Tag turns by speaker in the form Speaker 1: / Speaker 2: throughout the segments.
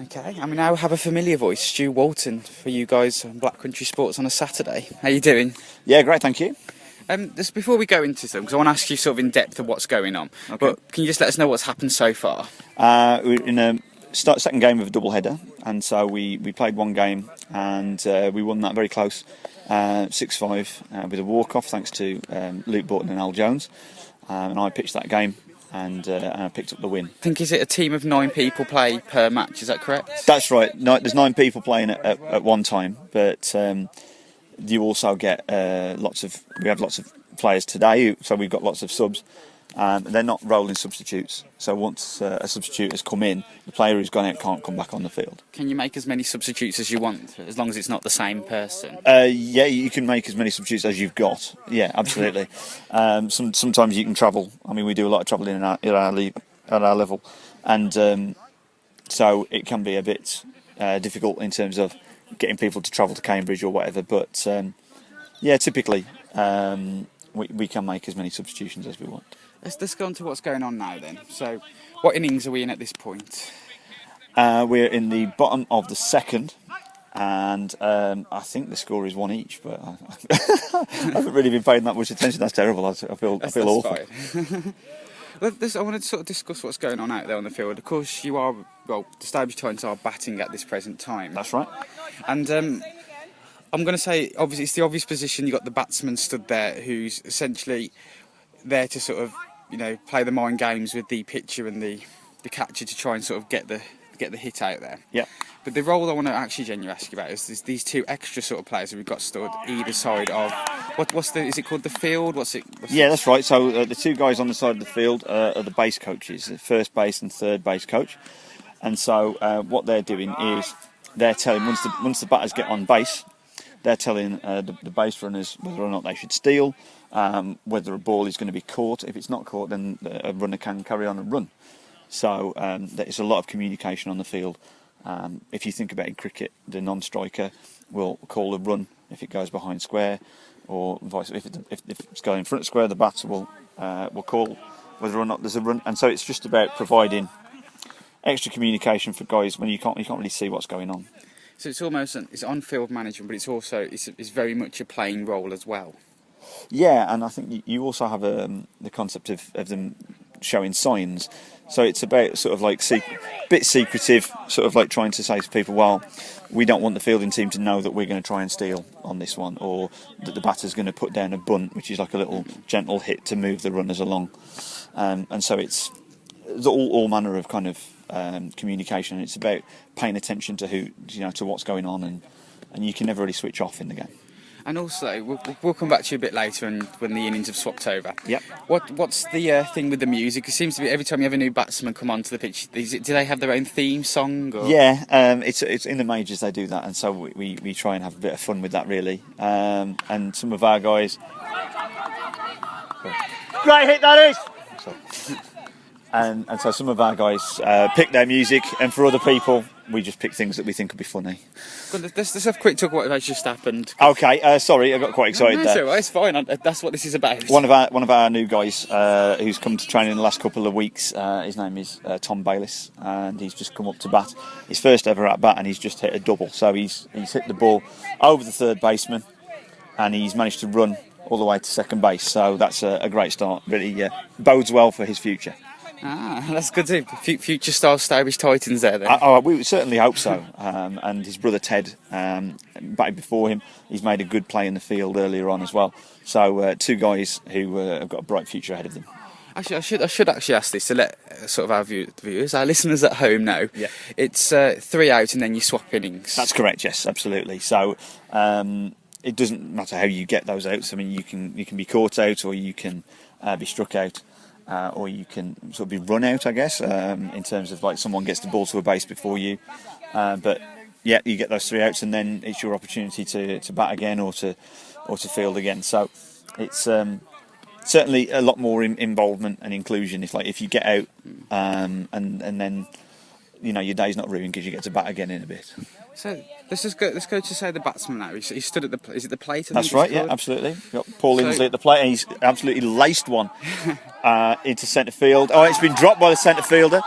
Speaker 1: Okay, I mean, I have a familiar voice, Stu Walton, for you guys on Black Country Sports on a Saturday. How you doing?
Speaker 2: Yeah, great, thank you.
Speaker 1: Just before we go into them, because I want to ask you sort of in depth of what's going on,
Speaker 2: Okay.
Speaker 1: but can you just let us know what's happened so far?
Speaker 2: We're in a second game of a double header, and so we played one game and we won that very close, 6-5 with a walk-off thanks to Luke Borton and Al Jones, and I pitched that game and I picked up the win.
Speaker 1: I think, is it a team of 9 people play per match, is that correct?
Speaker 2: That's right, there's 9 people playing at one time, but you also get we have lots of players today, so we've got lots of subs. They're not rolling substitutes, so once a substitute has come in, the player who's gone out can't come back on the field.
Speaker 1: Can you make as many substitutes as you want, as long as it's not the same person?
Speaker 2: Yeah, you can make as many substitutes as you've got. Yeah, absolutely. Sometimes you can travel. I mean, we do a lot of travelling at our level, and so it can be a bit difficult in terms of getting people to travel to Cambridge or whatever. But yeah, typically we can make as many substitutions as we want.
Speaker 1: Let's go on to what's going on now then. So, what innings are we in at this point?
Speaker 2: We're in the bottom of the second, and I think the score is 1 each, but I haven't really been paying that much attention. That's terrible. I feel awful.
Speaker 1: I want to sort of discuss what's going on out there on the field. Of course, the Stourbridge Titans are batting at this present time.
Speaker 2: That's right.
Speaker 1: And I'm going to say, obviously, it's the obvious position. You've got the batsman stood there who's essentially there to sort of, play the mind games with the pitcher and the catcher to try and sort of get the hit out there.
Speaker 2: Yeah.
Speaker 1: But the role I want to actually genuinely ask you about is these 2 extra sort of players that we've got stood either side of. Is it called the field?
Speaker 2: Yeah, that's right. So the 2 guys on the side of the field are the base coaches, the first base and third base coach. And so what they're doing is they're telling, once the batters get on base, they're telling the base runners whether or not they should steal, whether a ball is going to be caught. If it's not caught, then a runner can carry on and run. So there's a lot of communication on the field. If you think about in cricket, the non-striker will call a run if it goes behind square, or vice versa. If it's going in front of square, the batter will call whether or not there's a run. And so it's just about providing extra communication for guys when you can't really see what's going on.
Speaker 1: So it's almost it's on-field management, but it's also it's very much a playing role as well.
Speaker 2: Yeah, and I think you also have the concept of them showing signs. So it's about sort of like bit secretive, sort of like trying to say to people, well, we don't want the fielding team to know that we're going to try and steal on this one, or that the batter's going to put down a bunt, which is like a little gentle hit to move the runners along. And so it's all manner of kind of communication. It's about paying attention to to what's going on, and you can never really switch off in the game.
Speaker 1: And also, we'll come back to you a bit later when the innings have swapped over.
Speaker 2: Yep.
Speaker 1: What's the thing with the music? It seems to be every time you have a new batsman come onto the pitch, do they have their own theme song? Or?
Speaker 2: Yeah, it's in the majors they do that, and so we try and have a bit of fun with that really. And some of our guys, great hit that is. Sorry. And so some of our guys pick their music, and for other people, we just pick things that we think would be funny.
Speaker 1: Let's have a quick talk about what just happened.
Speaker 2: Okay, sorry, I got quite excited there.
Speaker 1: It's fine. That's what this is about.
Speaker 2: One of our new guys who's come to training in the last couple of weeks. His name is Tom Bayliss, and he's just come up to bat. His first ever at bat, and he's just hit a double. So he's hit the ball over the third baseman, and he's managed to run all the way to second base. So that's a great start. Really bodes well for his future.
Speaker 1: That's good too. Future style Stourbridge Titans there then.
Speaker 2: We certainly hope so. And his brother Ted batted before him. He's made a good play in the field earlier on as well. So 2 guys who have got a bright future ahead of them.
Speaker 1: Actually, I should actually ask this to let sort of our viewers, our listeners at home know.
Speaker 2: Yeah.
Speaker 1: It's 3 out and then you swap innings.
Speaker 2: That's correct. Yes, absolutely. So it doesn't matter how you get those outs. I mean, you can be caught out, or you can be struck out. Or you can sort of be run out, I guess, in terms of like someone gets the ball to a base before you. But yeah, you get those 3 outs, and then it's your opportunity to bat again or to field again. So it's certainly a lot more involvement and inclusion. If you get out and then your day's not ruined because you get to bat again in a bit.
Speaker 1: So let's go to say the batsman now. He stood at is it the plate?
Speaker 2: That's right. Yeah, absolutely. You've got Paul Inslee at the plate, and he's absolutely laced one into centre field. Oh, it's been dropped by the centre fielder,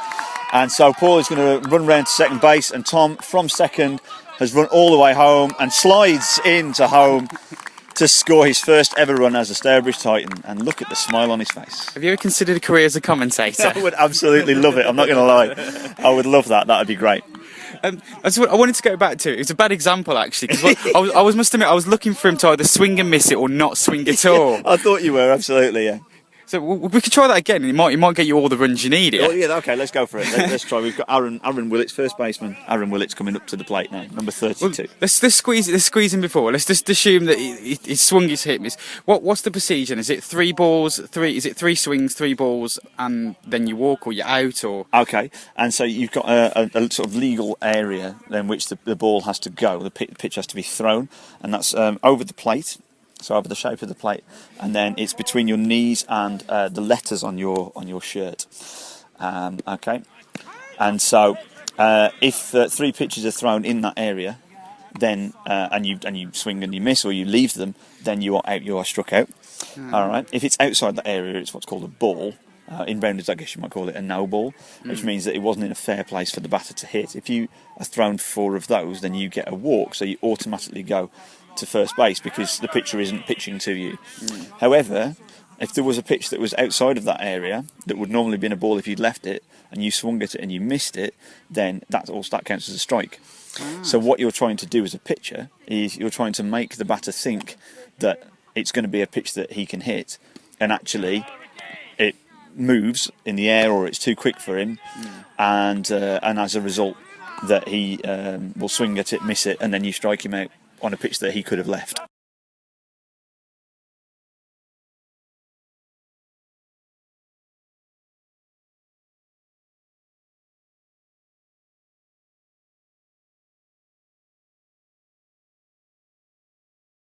Speaker 2: And so Paul is going to run round to second base, and Tom from second has run all the way home and slides into home to score his first ever run as a Stourbridge Titan. And look at the smile on his face.
Speaker 1: Have you ever considered a career as a commentator?
Speaker 2: I would absolutely love it. I'm not going to lie. I would love that. That would be great.
Speaker 1: I wanted to go back to it. It's a bad example actually, because I must admit I was looking for him to either swing and miss it or not swing at all.
Speaker 2: I thought you were, absolutely, yeah.
Speaker 1: So we could try that again. It might get you all the runs you need. Yeah.
Speaker 2: Oh, yeah, okay, let's go for it. Let's try. We've got Aaron Willits, first baseman. Aaron Willits coming up to the plate now, number 32.
Speaker 1: Well, let's squeeze him before. Let's just assume that he swung his hit miss. What's the procedure? Is it 3 balls? Is it 3 swings, 3 balls, and then you walk, or you're out, or?
Speaker 2: Okay, and so you've got a sort of legal area in which the ball has to go. The pitch has to be thrown, and that's over the plate. So over the shape of the plate, and then it's between your knees and the letters on your shirt. Okay, and so if 3 pitches are thrown in that area, then and you swing and you miss, or you leave them, then you are out. You are struck out. All right. If it's outside that area, it's what's called a ball. In rounders, I guess you might call it a no ball, which means that it wasn't in a fair place for the batter to hit. If you are thrown 4 of those, then you get a walk, so you automatically go to first base because the pitcher isn't pitching to you. However, if there was a pitch that was outside of that area that would normally be in a ball if you'd left it, and you swung at it and you missed it, then that counts as a strike. So what you're trying to do as a pitcher is you're trying to make the batter think that it's going to be a pitch that he can hit, and actually it moves in the air or it's too quick for him, and as a result that he will swing at it, miss it, and then you strike him out on a pitch that he could have left.